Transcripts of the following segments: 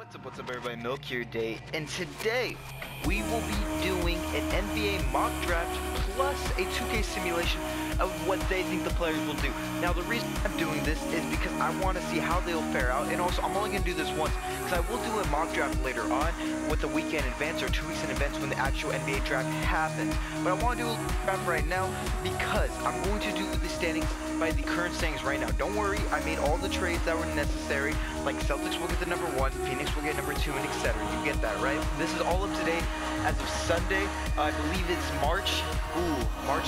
What's up everybody, Milk here today, and today we will be doing an NBA mock draft plus a 2K simulation of what they think the players will do. Now the reason I'm doing this is because I want to see how they'll fare out, and also I'm only going to do this once because I will do a mock draft later on with a weekend in advance or 2 weeks in advance when the actual NBA draft happens. But I want to do a draft right now because I'm going to do the standings by the current standings right now. Don't worry, I made all the trades that were necessary. Like Celtics will get the number 1, Phoenix will get number 2, and etc. You get that, right? This is all up to date as of Sunday. I believe it's March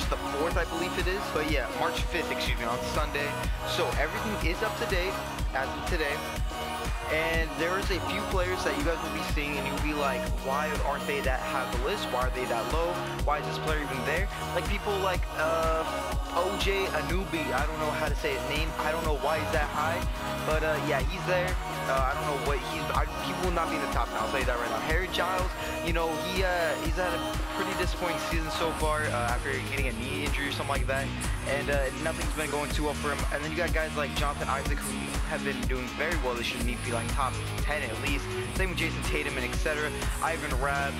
the 4th, I believe it is. But yeah, March 5th, excuse me, on Sunday. So everything is up to date as of today. And there's a few players that you guys will be seeing and you'll be like, why aren't they that high on the list? Why are they that low? Why is this player even there? Like people like OJ Anunoby, I don't know how to say his name. I don't know why he's that high, but yeah, he's there. I don't know what he will not be in the top now, I'll tell you that right now. Harry Giles, you know, he's had a pretty disappointing season so far after getting a knee injury or something like that, and nothing's been going too well for him. And then you got guys like Jonathan Isaac who have been doing very well. They should need to be like top 10 at least. Same with Jason Tatum and etc. Ivan Rabb.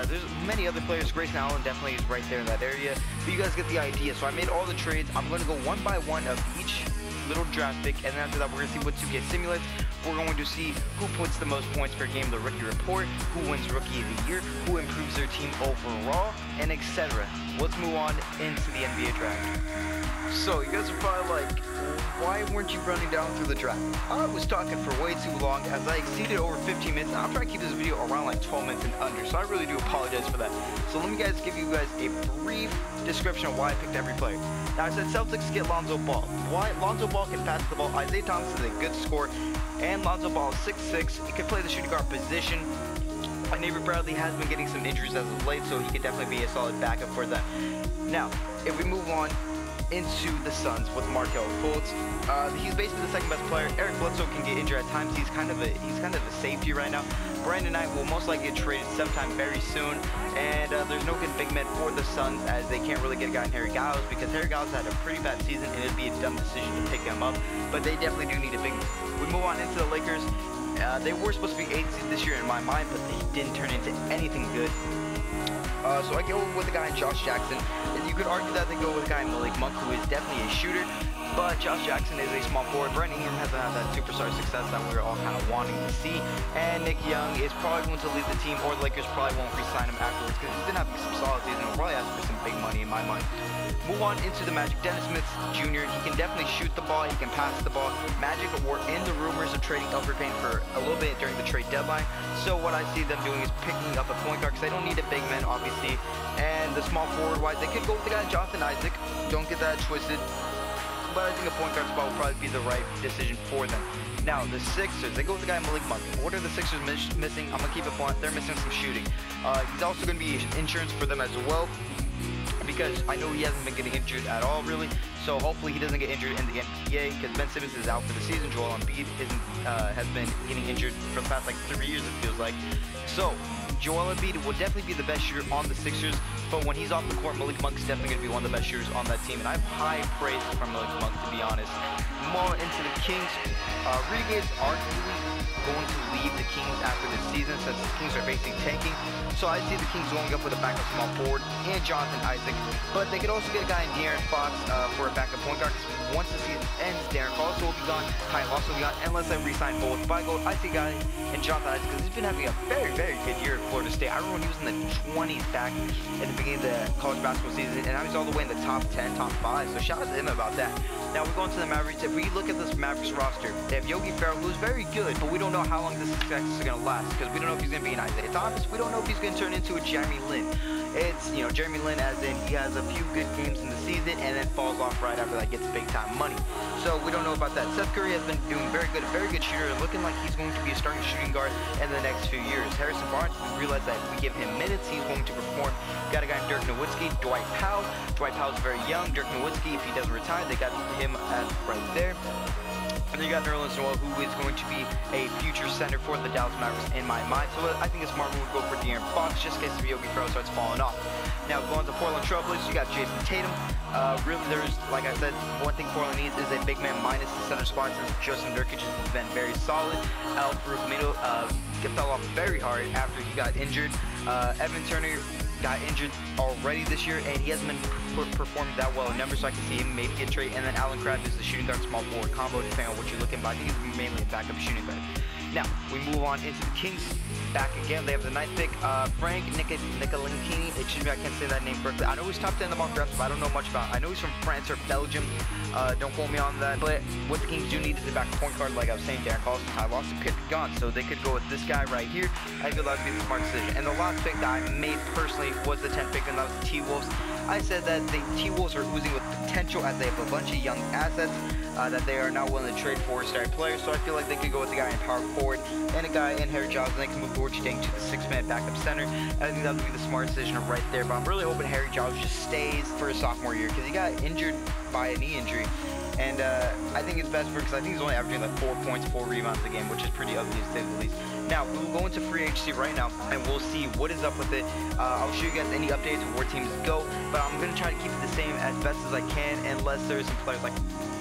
There's many other players. Grayson Allen definitely is right there in that area. But you guys get the idea. So I made all the trades. I'm going to go one by one of each little draft pick, and then after that we're going to see what 2K simulates. We're going to see who puts the most points per game, the rookie report, who wins rookie of the year, who improves their team overall, and etc. Let's move on into the NBA draft. So you guys are probably like, why weren't you running down through the draft? I was talking for way too long as I exceeded over 15 minutes, and I'm trying to keep this video around like 12 minutes and under, so I really do apologize for that. So let me give you guys a brief description of why I picked every player. Now I said Celtics get Lonzo Ball. Why? Lonzo Ball can pass the ball, Isaiah Thomas is a good scorer, and Lonzo Ball is 6'6", he can play the shooting guard position. Avery Bradley has been getting some injuries as of late, so he could definitely be a solid backup for them. Now, if we move on into the Suns with Markelle Fultz, he's basically the second best player. Eric Bledsoe can get injured at times. He's kind of a safety right now. Brandon Knight will most likely get traded sometime very soon, and there's no good big men for the Suns as they can't really get a guy in Harry Giles because Harry Giles had a pretty bad season and it'd be a dumb decision to pick him up, but they definitely do need a big man. We move on into the Lakers. They were supposed to be 8th seed this year in my mind, but they didn't turn into anything good. So I go with a guy in Josh Jackson. And you could argue that they go with a guy in Malik Monk, who is definitely a shooter, but Josh Jackson is a small forward. Brandon Ingram hasn't had that superstar success that we were all kind of wanting to see, and Nick Young is probably going to leave the team, or the Lakers probably won't re-sign him afterwards because he's been having some solid season. He'll probably ask for some big money in my mind. Move on into the Magic. Dennis Smith Jr. He can definitely shoot the ball. He can pass the ball. Magic were in the rumors of trading Elfrid Payton for a little bit during the trade deadline. So what I see them doing is picking up a point guard because they don't need a big man, obviously. And the small forward-wise, they could go with the guy Jonathan Isaac. Don't get that twisted. But I think a point guard spot will probably be the right decision for them. Now, the Sixers, they go with the guy Malik Monk. What are the Sixers missing? I'm going to keep it blunt. They're missing some shooting. He's also going to be insurance for them as well, because I know he hasn't been getting injured at all, really. So hopefully he doesn't get injured in the NBA, because Ben Simmons is out for the season. Joel Embiid has been getting injured for the past like 3 years, it feels like. So Joel Embiid will definitely be the best shooter on the Sixers, but when he's off the court, Malik Monk's definitely going to be one of the best shooters on that team, and I have high praise from Malik Monk, to be honest. More into the Kings. Rudy Gay's arguably going to leave the Kings after this season since the Kings are basically tanking. So I see the Kings going up with a backup small forward and Jonathan Isaac, but they could also get a guy in De'Aaron Fox for a backup point guard. Once the season ends, De'Aaron Fox will be gone, Kyle also will be gone, unless I re-sign both. If I go, I see a guy in Jonathan Isaac because he's been having a very, very good year at Florida State. I remember when he was in the 20s back at the beginning of the college basketball season, and now he's all the way in the top 10, top 5. So shout out to him about that. Now we're going to the Mavericks. If we look at this Mavericks roster, they have Yogi Ferrell, who's very good, but we don't know how long this success is going to last because we don't know if he's going to be an Isaiah Thomas. We don't know if he's going to turn into a Jeremy Lin. It's, you know, Jeremy Lin as in he has a few good games in the season and then falls off right after that, gets big time money. So we don't know about that. Seth Curry has been doing very good shooter, looking like he's going to be a starting shooting guard in the next few years. Harrison Barnes, we realize that if we give him minutes, he's going to perform. Got a guy in Dirk Nowitzki, Dwight Powell. Dwight Powell's very young. Dirk Nowitzki, if he doesn't retire, they got him right there. And then you got Nerlens Noel, who is going to be a future center for the Dallas Mavericks in my mind. So I think a smart move would go for De'Aaron Fox, just in case the Yogi Ferrell starts falling off. Now going to Portland Trailblazers, you got Jason Tatum. Really, there's, like I said, one thing Portland needs is a big man minus the center spot since Justin Nurkic has been very solid. Al Farouk Mito, fell off very hard after he got injured. Evan Turner got injured already this year, and he hasn't been performing that well in numbers, so I can see him maybe get traded. And then Allen Crabbe is the shooting guard, small forward combo, depending on what you're looking at. I think he's mainly a backup shooting guard. Now, we move on into the Kings. Back again, they have the 9th pick, Frank Nicolincini. Excuse me, I can't say that name correctly. I know he's top 10 in the mock drafts, but I don't know much about him. I know he's from France or Belgium. Don't quote me on that. But what the Kings do need is a back point guard, like I was saying. Darren Collison, Ty Lawson could be gone, so they could go with this guy right here. I feel that would be the smart decision. And the last pick that I made personally was the 10th pick, and that was the T-Wolves. I said that the T-Wolves are oozing with potential as they have a bunch of young assets that they are not willing to trade for star players. So I feel like they could go with the guy in power forward and a guy in Harry Giles, and they can move George Dang to the 6-man backup center. And I think that would be the smart decision right there. But I'm really hoping Harry Giles just stays for his sophomore year, because he got injured by a knee injury. And I think it's best for, because I think he's only averaging like 4 points, 4 rebounds a game, which is pretty ugly to say the least. Now, we will go into free agency right now, and we'll see what is up with it. I'll show you guys any updates of where teams go, but I'm going to try to keep it the same as best as I can, unless there's some players like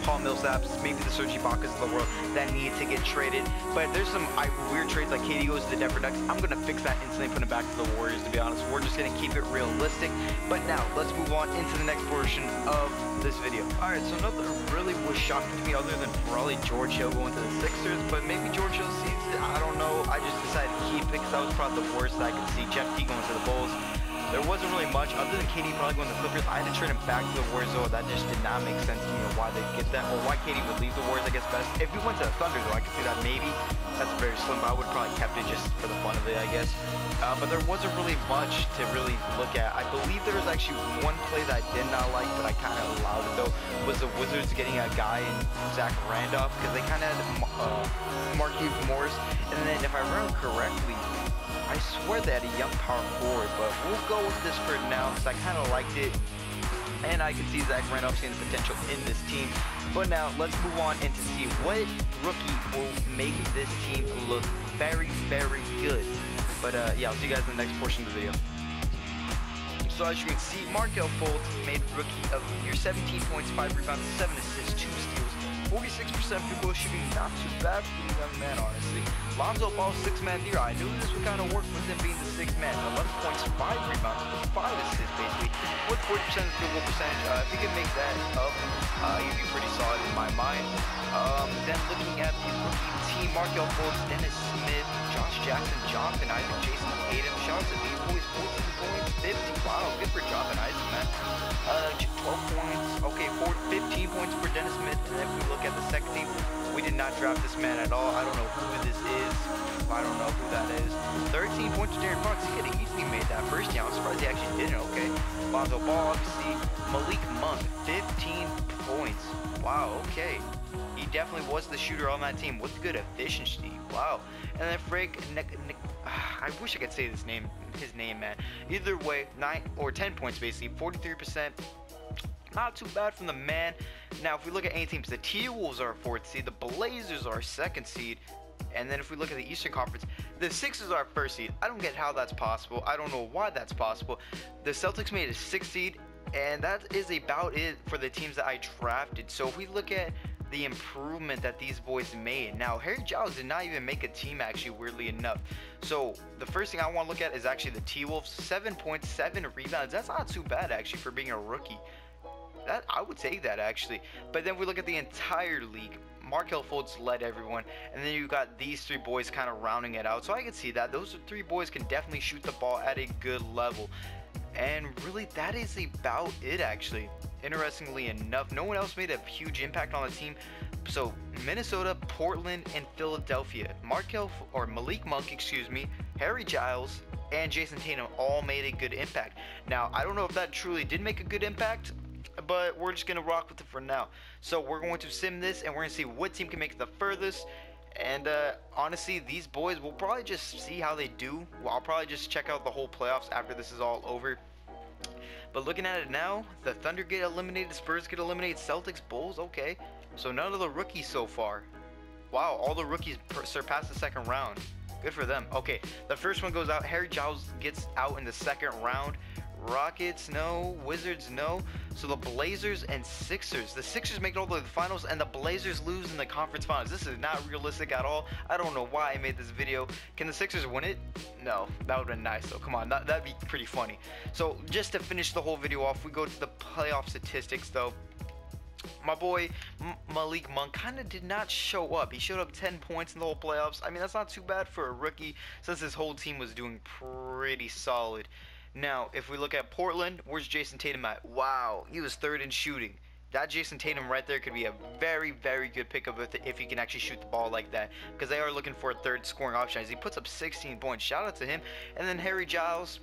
Paul Millsaps, maybe the Serge Ibaka's of the world that need to get traded. But there's some weird trades, like KD goes to the Denver Nuggets. I'm going to fix that instantly and put him back to the Warriors, to be honest. We're just going to keep it realistic. But now, let's move on into the next portion of this video. Alright, so nothing really was shocking to me other than probably George Hill going to the Sixers, but maybe George Hill sees it, I don't know. I just decided to keep it because that was probably the worst that I could see. Jeff T going to the Bulls. There wasn't really much other than KD probably going to the Clippers. I had to trade him back to the Warriors, though. That just did not make sense to me of why they'd get that, or why KD would leave the Warriors, I guess best. If we went to the Thunder, though, I could see that maybe. That's very slim, but I would probably kept it just for the fun of it, I guess. But there wasn't really much to really look at. I believe there was actually one play that I did not like, but I kind of allowed it, though, was the Wizards getting a guy in Zach Randolph, because they kind of had Markelle Fultz. And then, if I remember correctly, I swear they had a young power forward, but we'll go with this for now because I kind of liked it, and I can see Zach Randolph seeing the potential in this team. But now let's move on and to see what rookie will make this team look very, very good. But yeah, I'll see you guys in the next portion of the video. So as you can see, Markelle Fultz made rookie of the year, 17 points, 5 rebounds, 7 assists, 2 steals. 46% field goal shooting, not too bad for the young man, honestly. Lonzo Ball, 6-man deal. I knew this would kind of work with him being the 6th man. 11 points, 5 rebounds, 5 assists, basically, with 40% field goal percentage. If he can make that up, he'd be pretty solid in my mind. Then looking at the rookie team, Markelle Fultz, Dennis Smith, Josh Jackson, Jonathan Isaac, Jason Tatum. Shout out to these boys, 14 points, 50. Wow, good for Jonathan Isaac, man. 12 points. Okay, 15 points for Dennis Smith. And if we look at the second team, we did not draft this man at all. I don't know who this is. I don't know who that is. 13 points to Darren Fox. He could have easily made that first team. I'm surprised he actually didn't. Okay. Lonzo Ball, obviously. Malik Monk, 15 points. Wow, okay. He definitely was the shooter on that team with good efficiency. Wow. And then Frank I wish I could say his name, man. Either way, 9 or 10 points basically, 43%. Not too bad from the man. Now, if we look at any teams, the T-Wolves are 4th seed, the Blazers are 2nd seed, and then if we look at the Eastern Conference, the Sixers are 1st seed. I don't get how that's possible. I don't know why that's possible. The Celtics made a 6th seed, and that is about it for the teams that I drafted. So if we look at the improvement that these boys made. Now, Harry Giles did not even make a team, actually, weirdly enough. So the first thing I want to look at is actually the T-Wolves. 7 points, 7 rebounds. That's not too bad, actually, for being a rookie. That I would take that, actually. But then we look at the entire league. Markelle Fultz led everyone, and then you got these 3 boys kind of rounding it out. So I can see that those 3 boys can definitely shoot the ball at a good level. And really, that is about it, actually. Interestingly enough, no one else made a huge impact on the team. So Minnesota, Portland, and Philadelphia, Malik Monk, excuse me, Harry Giles, and Jason Tatum all made a good impact. Now, I don't know if that truly did make a good impact, but we're just gonna rock with it for now. So we're going to sim this, and we're gonna see what team can make it the furthest. And honestly, these boys, we'll probably just see how they do. Well, I'll probably just check out the whole playoffs after this is all over. But looking at it now, the Thunder get eliminated, Spurs get eliminated, Celtics, Bulls, okay. So none of the rookies so far. Wow, all the rookies surpassed the 2nd round. Good for them. Okay, the first one goes out. Harry Giles gets out in the 2nd round. Rockets, no. Wizards, no. So the Blazers and Sixers. The Sixers make it all the way to the finals, and the Blazers lose in the conference finals. This is not realistic at all. I don't know why I made this video. Can the Sixers win it? No. That would have been nice, though. Come on. That'd be pretty funny. So just to finish the whole video off, we go to the playoff statistics, though. My boy Malik Monk kind of did not show up. He showed up 10 points in the whole playoffs. I mean, that's not too bad for a rookie since his whole team was doing pretty solid. Now, if we look at Portland, where's Jason Tatum at? Wow, he was third in shooting. That Jason Tatum right there could be a very, very good pickup if he can actually shoot the ball like that, because they are looking for a third scoring option as he puts up 16 points. Shout out to him. And then Harry Giles,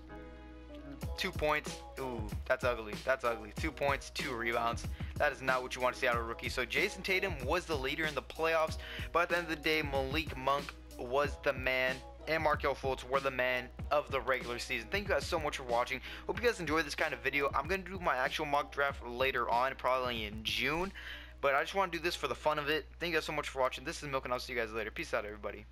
2 points. Ooh, that's ugly. That's ugly. 2 points, 2 rebounds. That is not what you want to see out of a rookie. So Jason Tatum was the leader in the playoffs, but at the end of the day, Malik Monk was the man, and Markelle Fultz were the man of the regular season. Thank you guys so much for watching. Hope you guys enjoyed this kind of video. I'm going to do my actual mock draft later on, probably in June, but I just want to do this for the fun of it. Thank you guys so much for watching. This is Milk, and I'll see you guys later. Peace out, everybody.